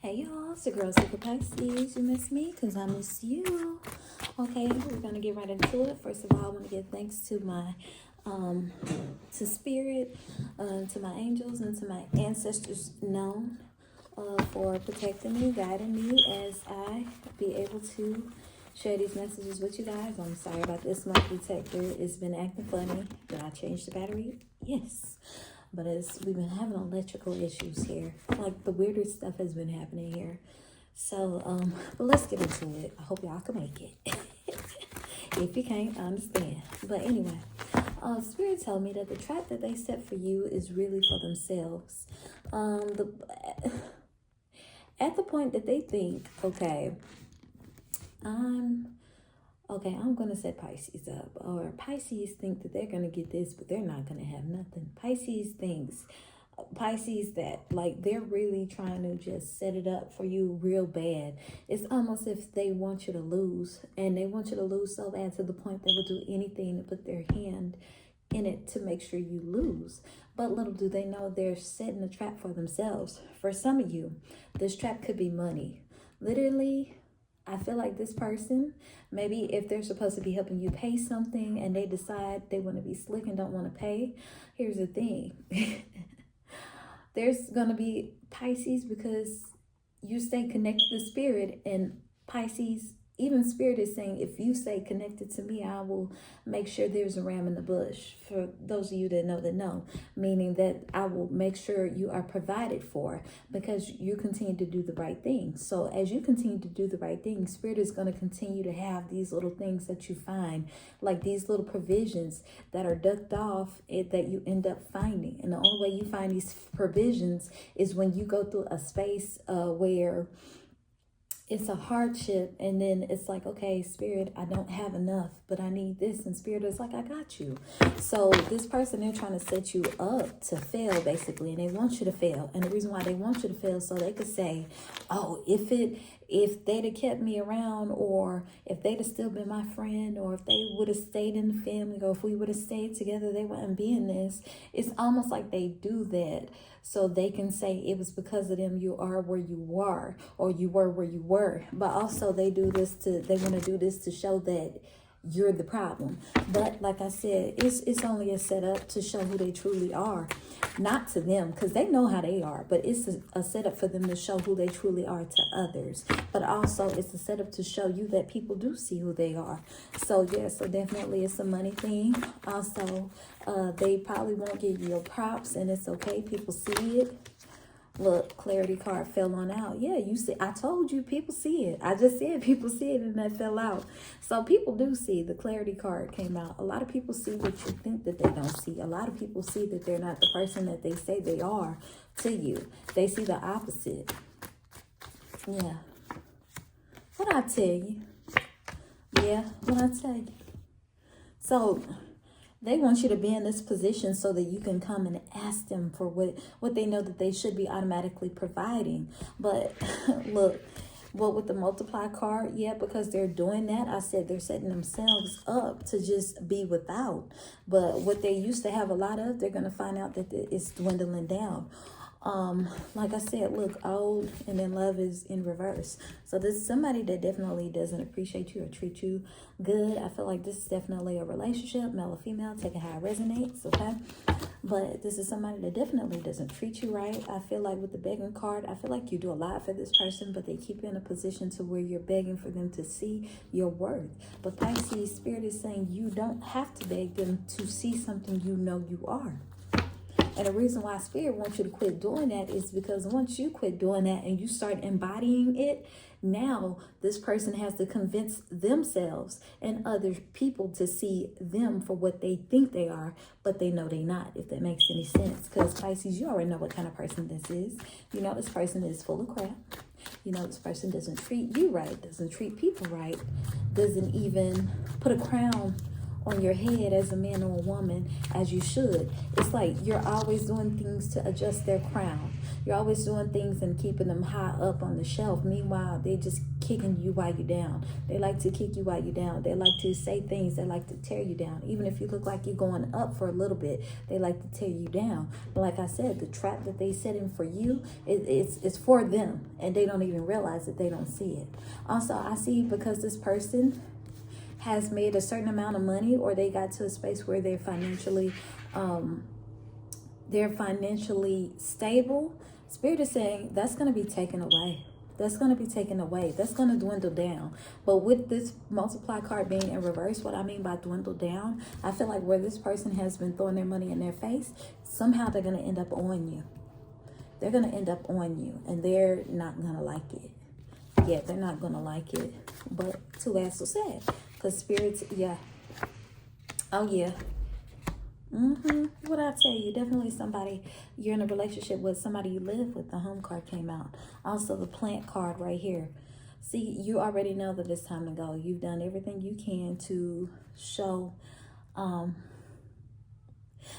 Hey y'all, it's the girl Super Pisces. You miss me because I miss you. Okay, we're gonna get right into it. First of all, I want to give thanks to my to spirit, to my angels, and to my ancestors known for protecting me, guiding me as I be able to share these messages with you guys. I'm sorry about this smoke detector. It's been acting funny. Did I change the battery? Yes. But we've been having electrical issues here. Like the weirdest stuff has been happening here. So, but let's get into it. I hope y'all can make it. If you can't, I understand. But anyway, Spirit told me that the trap that they set for you is really for themselves. At the point that they think, I'm going to set Pisces up. Or Pisces think that they're going to get this, but they're not going to have nothing. Pisces that like they're really trying to just set it up for you real bad. It's almost if they want you to lose, and they want you to lose so bad to the point they will do anything to put their hand in it to make sure you lose. But little do they know they're setting a trap for themselves. For some of you, this trap could be money. Literally, I feel like this person, maybe if they're supposed to be helping you pay something and they decide they want to be slick and don't want to pay, here's the thing. There's going to be Pisces because you stay connected to spirit, and Pisces, even spirit is saying, if you stay connected to me, I will make sure there's a ram in the bush. For those of you that know, meaning that I will make sure you are provided for because you continue to do the right thing. So as you continue to do the right thing, spirit is going to continue to have these little things that you find, like these little provisions that are ducked off that you end up finding. And the only way you find these provisions is when you go through a space where it's a hardship, and then it's like, okay, spirit, I don't have enough, but I need this, and spirit is like, I got you. So this person, they're trying to set you up to fail basically, and they want you to fail. And the reason why they want you to fail, so they could say, oh, if they'd have kept me around, or if they'd have still been my friend, or if they would have stayed in the family, or if we would have stayed together, they wouldn't be in this. It's almost like they do that so they can say it was because of them you are where you were, or you were where you were. But also they want to do this to show that you're the problem. But like I said, it's only a setup to show who they truly are, not to them, because they know how they are, but it's a setup for them to show who they truly are to others. But also it's a setup to show you that people do see who they are. So yeah, so definitely it's a money thing. Also, they probably won't give you your props, and it's okay, people see it. Look, clarity card fell on out. Yeah, you see, I told you people see it. I just said people see it, and that fell out. So people do see. The clarity card came out. A lot of people see what you think that they don't see. A lot of people see that they're not the person that they say they are to you. They see the opposite. Yeah. What I tell you? Yeah, what I tell you? So they want you to be in this position so that you can come and ask them for what they know that they should be automatically providing. But look, well, with the multiply card, yeah, because they're doing that, I said they're setting themselves up to just be without. But what they used to have a lot of, they're going to find out that it's dwindling down. Like I said, look, old, and then love is in reverse. So this is somebody that definitely doesn't appreciate you or treat you good. I feel like this is definitely a relationship, male or female, take it how it resonates, okay? But this is somebody that definitely doesn't treat you right. I feel like with the begging card, I feel like you do a lot for this person, but they keep you in a position to where you're begging for them to see your worth. But Pisces, spirit is saying you don't have to beg them to see something you know you are. And the reason why spirit wants you to quit doing that is because once you quit doing that and you start embodying it, now this person has to convince themselves and other people to see them for what they think they are, but they know they're not, if that makes any sense. Because Pisces, you already know what kind of person this is. You know this person is full of crap. You know this person doesn't treat you right, doesn't treat people right, doesn't even put a crown on your head as a man or a woman as you should. It's like you're always doing things to adjust their crown. You're always doing things and keeping them high up on the shelf. Meanwhile, they just kicking you while you're down. They like to kick you while you're down. They like to say things that like to tear you down. Even if you look like you're going up for a little bit, they like to tear you down. But like I said, the trap that they set in for you, it's for them. And they don't even realize that they don't see it. Also, I see because this person has made a certain amount of money, or they got to a space where they're financially stable. Spirit is saying that's going to be taken away. That's going to be taken away. That's going to dwindle down. But with this multiply card being in reverse, what I mean by dwindle down, I feel like where this person has been throwing their money in their face, somehow they're going to end up on you. They're going to end up on you, and they're not going to like it. Yeah, they're not going to like it. But too bad, so sad. Because spirits, yeah. Oh, yeah. What I tell you, definitely somebody you're in a relationship with, somebody you live with. The home card came out. Also the plant card right here. See, you already know that it's time to go. You've done everything you can to show.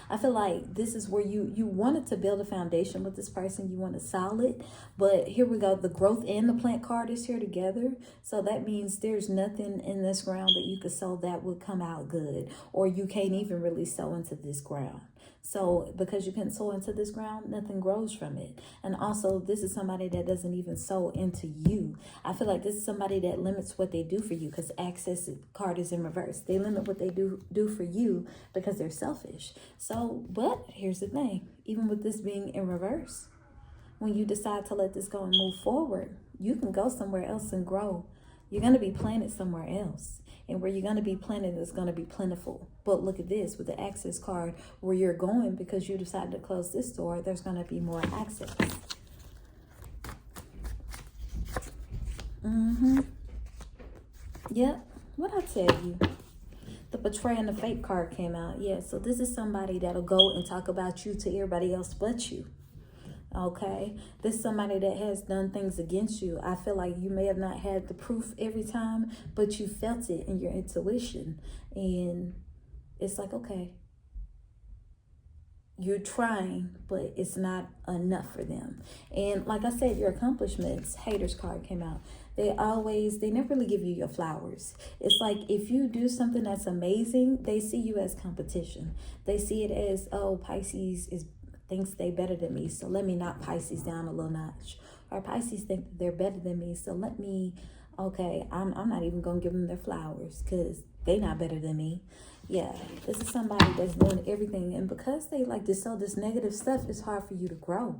I feel like this is where you wanted to build a foundation with this person. You want it solid, but here we go. The growth and the plant card is here together. So that means there's nothing in this ground that you could sow that would come out good, or you can't even really sow into this ground. So because you can't sow into this ground, nothing grows from it. And also, this is somebody that doesn't even sow into you. I feel like this is somebody that limits what they do for you, because access card is in reverse. They limit what they do for you because they're selfish. So, but here's the thing. Even with this being in reverse, when you decide to let this go and move forward, you can go somewhere else and grow. You're going to be planted somewhere else. And where you're going to be planted is going to be plentiful. But look at this, with the access card, where you're going because you decided to close this door, there's going to be more access. Yep. What I tell you? The betray and the fake card came out. Yeah, so this is somebody that'll go and talk about you to everybody else but you. Okay, this is somebody that has done things against you. I feel like you may have not had the proof every time, but you felt it in your intuition. And it's like, okay, you're trying, but it's not enough for them. And like I said, your accomplishments, haters card came out. They never really give you your flowers. It's like if you do something that's amazing, they see you as competition. They see it as, oh, Pisces thinks they better than me, so let me knock Pisces down a little notch. Or Pisces think that they're better than me, so let me, okay, I'm not even going to give them their flowers because they not better than me. Yeah, this is somebody that's doing everything, and because they like to sell this negative stuff, it's hard for you to grow.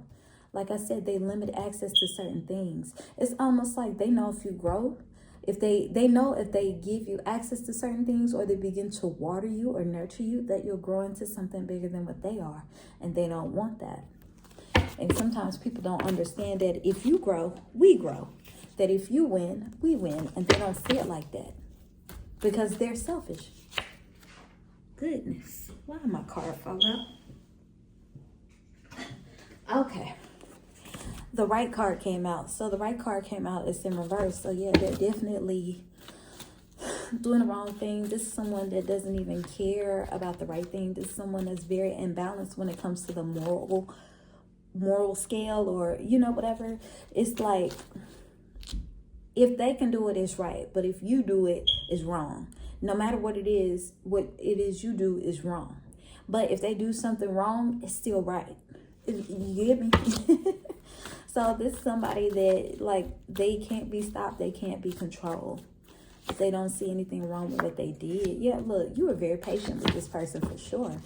Like I said, they limit access to certain things. It's almost like they know if you grow, if they know if they give you access to certain things, or they begin to water you or nurture you, that you'll grow into something bigger than what they are. And they don't want that. And sometimes people don't understand that if you grow, we grow. That if you win, we win. And they don't see it like that because they're selfish. Goodness. Why did my card fall out? Okay. The right card came out. So the right card came out. It's in reverse. So yeah, they're definitely doing the wrong thing. This is someone that doesn't even care about the right thing. This is someone that's very imbalanced when it comes to the moral scale, or whatever. It's like if they can do it, it's right. But if you do it, it's wrong. No matter what it is you do is wrong. But if they do something wrong, it's still right. You get me? So this is somebody that, like, they can't be stopped. They can't be controlled. They don't see anything wrong with what they did. Yeah, look, you were very patient with this person for sure.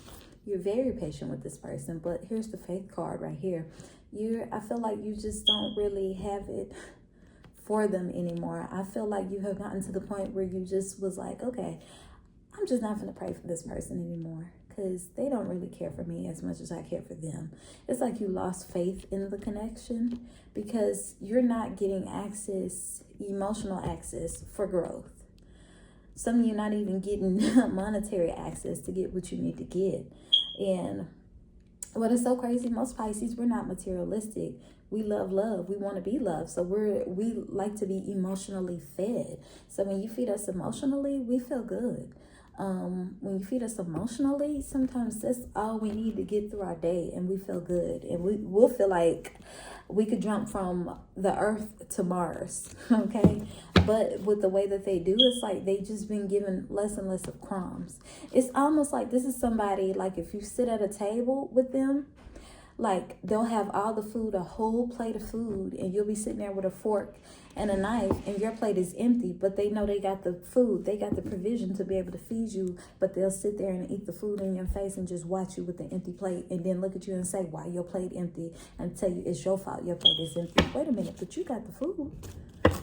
You're very patient with this person. But here's the faith card right here. I feel like you just don't really have it for them anymore. I feel like you have gotten to the point where you just was like, okay, I'm just not going to pray for this person anymore, because they don't really care for me as much as I care for them. It's like you lost faith in the connection because you're not getting access, emotional access for growth. Some of you not even getting monetary access to get what you need to get. And what is so crazy, most Pisces, we're not materialistic. We love love. We want to be loved. So we like to be emotionally fed. So when you feed us emotionally, we feel good. When you feed us emotionally, sometimes that's all we need to get through our day, and we feel good, and we'll feel like we could jump from the earth to Mars. Okay, but with the way that they do, it's like they just been given less and less of crumbs. It's almost like this is somebody, like if you sit at a table with them, like they'll have all the food, a whole plate of food, and you'll be sitting there with a fork and a knife, and your plate is empty, but they know they got the food, they got the provision to be able to feed you, but they'll sit there and eat the food in your face and just watch you with the empty plate, and then look at you and say, why your plate empty, and tell you it's your fault your plate is empty. Wait a minute, but you got the food.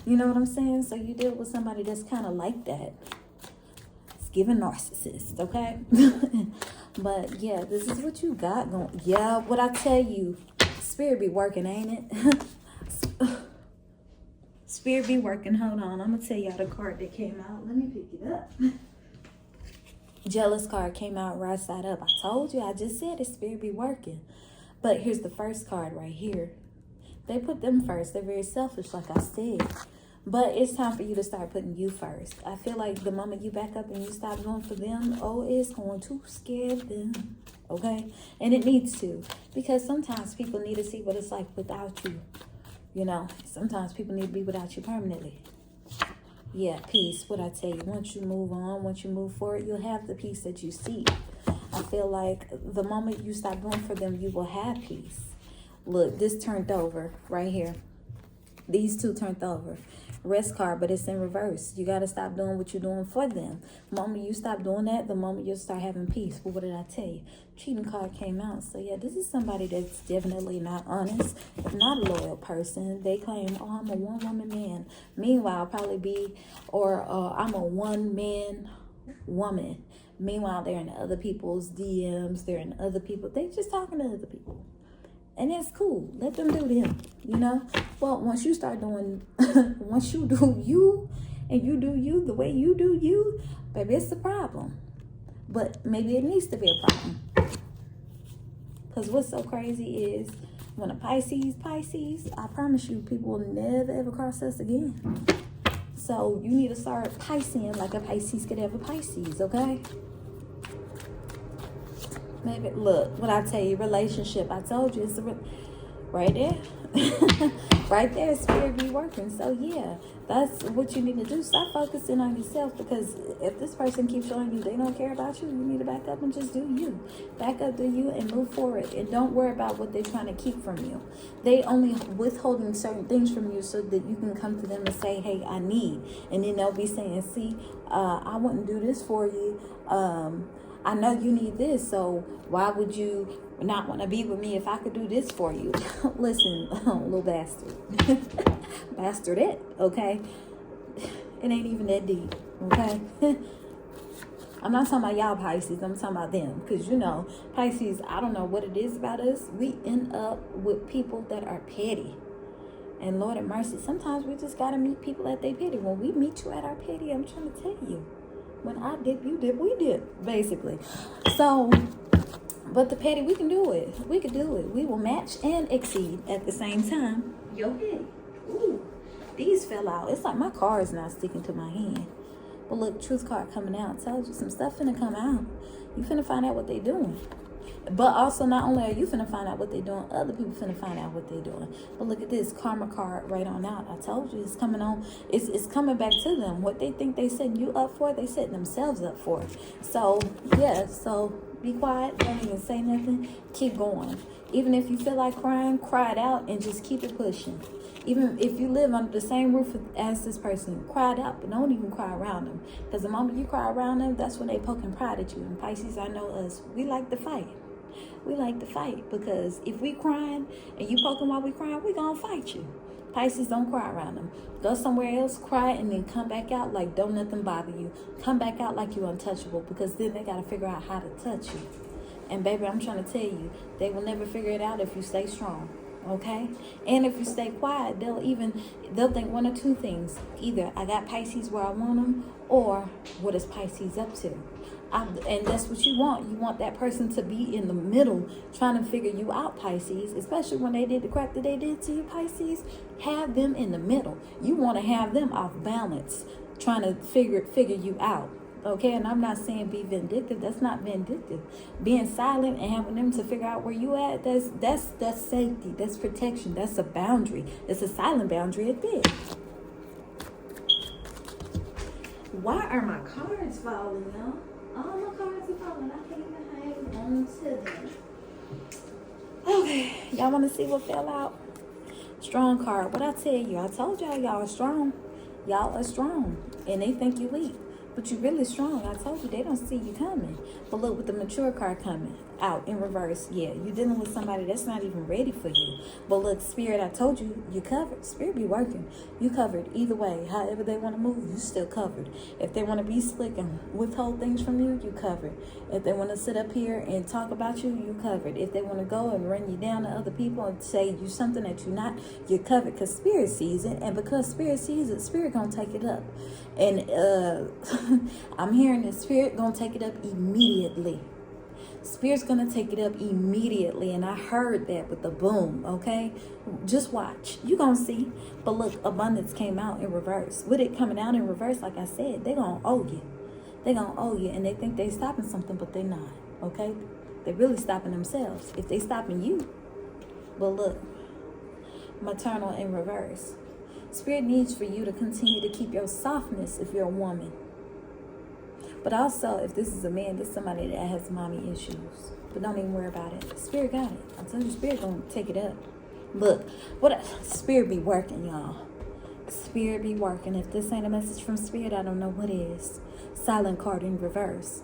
You know what I'm saying? So you deal with somebody that's kind of like that. It's giving narcissist, okay? But yeah, this is what you got going. Yeah, what I tell you, spirit be working, ain't it? Spirit be working. Hold on, I'm gonna tell y'all the card that came out. Let me pick it up. Jealous card came out right side up. I told you, I just said it, spirit be working. But here's the first card right here. They put them first. They're very selfish, like I said. But it's time for you to start putting you first. I feel like the moment you back up and you stop doing for them, oh, it's going to scare them. Okay? And it needs to. Because sometimes people need to see what it's like without you. You know, sometimes people need to be without you permanently. Yeah, peace. What I tell you, once you move on, once you move forward, you'll have the peace that you seek. I feel like the moment you stop doing for them, you will have peace. Look, this turned over right here. These two turned over. Rest card, but it's in reverse. You got to stop doing what you're doing for them. The moment you stop doing that, the moment you'll start having peace. But what did I tell you? Cheating card came out. So yeah, this is somebody that's definitely not honest, not a loyal person. They claim, oh, I'm a one-woman man. Meanwhile, probably be, or I'm a one-man woman. Meanwhile, they're in other people's DMs. They're in other people. They just talking to other people. And that's cool. Let them do them, you know? But once you start doing, once you do you, and you do you the way you do you, baby, it's a problem. But maybe it needs to be a problem. Because what's so crazy is when a Pisces, I promise you, people will never ever cross us again. So you need to start Pisceing like a Pisces could have a Pisces, okay? Maybe, look, what I tell you, relationship, I told you, it's right there. Right there, spirit be working. So yeah, that's what you need to do. Stop focusing on yourself, because if this person keeps showing you they don't care about you, you need to back up and just do you. Back up, do you, and move forward. And don't worry about what they're trying to keep from you. They only withholding certain things from you so that you can come to them and say, hey, I need. And then they'll be saying, see, I wouldn't do this for you. I know you need this, so why would you not want to be with me if I could do this for you? Listen, little bastard. Bastardette, okay? It ain't even that deep, okay? I'm not talking about y'all Pisces. I'm talking about them. Because, you know, Pisces, I don't know what it is about us. We end up with people that are petty. And Lord have mercy, sometimes we just got to meet people at their petty. When we meet you at our petty, I'm trying to tell you. When I dip, you dip, we dip, basically. So, but the petty, we can do it. We can do it. We will match and exceed at the same time. Yo, hey. Ooh, these fell out. It's like my car is not sticking to my hand. But look, truth card coming out. Tells you some stuff finna come out. You finna find out what they doing. But also, not only are you finna find out what they're doing, other people finna find out what they're doing. But look at this karma card right on out. I told you it's coming on. It's coming back to them. What they think they setting you up for, they setting themselves up for. So yeah. So be quiet. Don't even say nothing. Keep going. Even if you feel like crying, cry it out and just keep it pushing. Even if you live under the same roof as this person, cry it out, but don't even cry around them. Because the moment you cry around them, that's when they poking pride at you. And Pisces, I know us. We like to fight. We like to fight, because if we crying and you poking while we crying, we gonna fight you. Pisces, don't cry around them. Go somewhere else, cry, and then come back out like don't nothing bother you. Come back out like you're untouchable, because then they gotta figure out how to touch you. And baby, I'm trying to tell you, they will never figure it out if you stay strong. Okay? And if you stay quiet, they'll think one or two things. Either I got Pisces where I want them, or what is Pisces up to? And that's what you want. You want that person to be in the middle trying to figure you out, Pisces. Especially when they did the crap that they did to you, Pisces. Have them in the middle. You want to have them off balance trying to figure you out. Okay, and I'm not saying be vindictive. That's not vindictive. Being silent and having them to figure out where you at, that's safety. That's protection. That's a boundary. It's a silent boundary at this. Why are my cards falling, y'all? All my cards are falling. I can't even hang on to them. Okay, y'all want to see what fell out? Strong card. What I tell you? I told y'all are strong. Y'all are strong, and they think you weak. But you're really strong. I told you, they don't see you coming. But look, with the mature card coming out in reverse, yeah, you're dealing with somebody that's not even ready for you. But look, Spirit, I told you, you covered. Spirit be working. You covered either way. However they want to move, you still covered. If they want to be slick and withhold things from you, you covered. If they want to sit up here and talk about you, you covered. If they want to go and run you down to other people and say you something that you're not, you're covered. Because Spirit sees it. And because Spirit sees it, Spirit going to take it up. And I'm hearing the Spirit gonna take it up immediately. Spirit's gonna take it up immediately, and I heard that with the boom. Okay, just watch. You gonna see. But look, abundance came out in reverse. With it coming out in reverse, like I said, they gonna owe you. They gonna owe you, and they think they stopping something, but they not. Okay, they really stopping themselves if they stopping you. But look, maternal in reverse. Spirit needs for you to continue to keep your softness if you're a woman. But also, if this is a man, this is somebody that has mommy issues. But don't even worry about it. Spirit got it. I tell you, Spirit gonna take it up. Look, Spirit be working, y'all. Spirit be working. If this ain't a message from Spirit, I don't know what is. Silent card in reverse.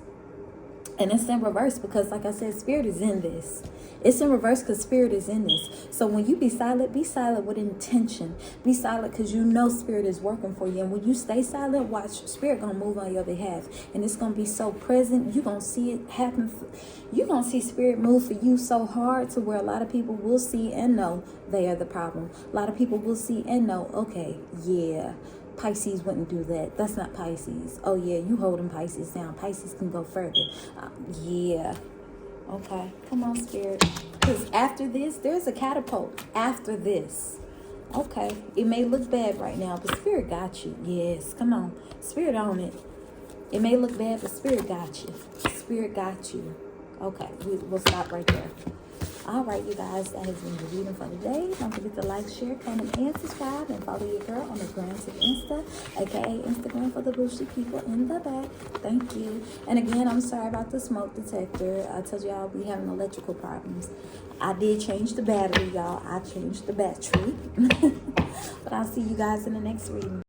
And it's in reverse because, like I said, Spirit is in this. It's in reverse because Spirit is in this. So when you be silent with intention. Be silent because you know Spirit is working for you. And when you stay silent, watch Spirit going to move on your behalf. And it's going to be so present. You're going to see it happen. You're going to see Spirit move for you so hard to where a lot of people will see and know they are the problem. A lot of people will see and know, okay, yeah, Pisces wouldn't do that. That's not Pisces. Oh, yeah, you holding Pisces down. Pisces can go further. Yeah. Okay. Come on, Spirit. Because after this, there's a catapult. After this. Okay. It may look bad right now, but Spirit got you. Yes. Come on. Spirit on it. It may look bad, but Spirit got you. Spirit got you. Okay. We'll stop right there. All right, you guys, that has been the reading for today. Don't forget to like, share, comment, and subscribe, and follow your girl on the grams of Insta, aka Instagram for the Bougie people in the back. Thank you. And again, I'm sorry about the smoke detector. I told you I'll be having electrical problems. I did change the battery, y'all. I changed the battery. But I'll see you guys in the next reading.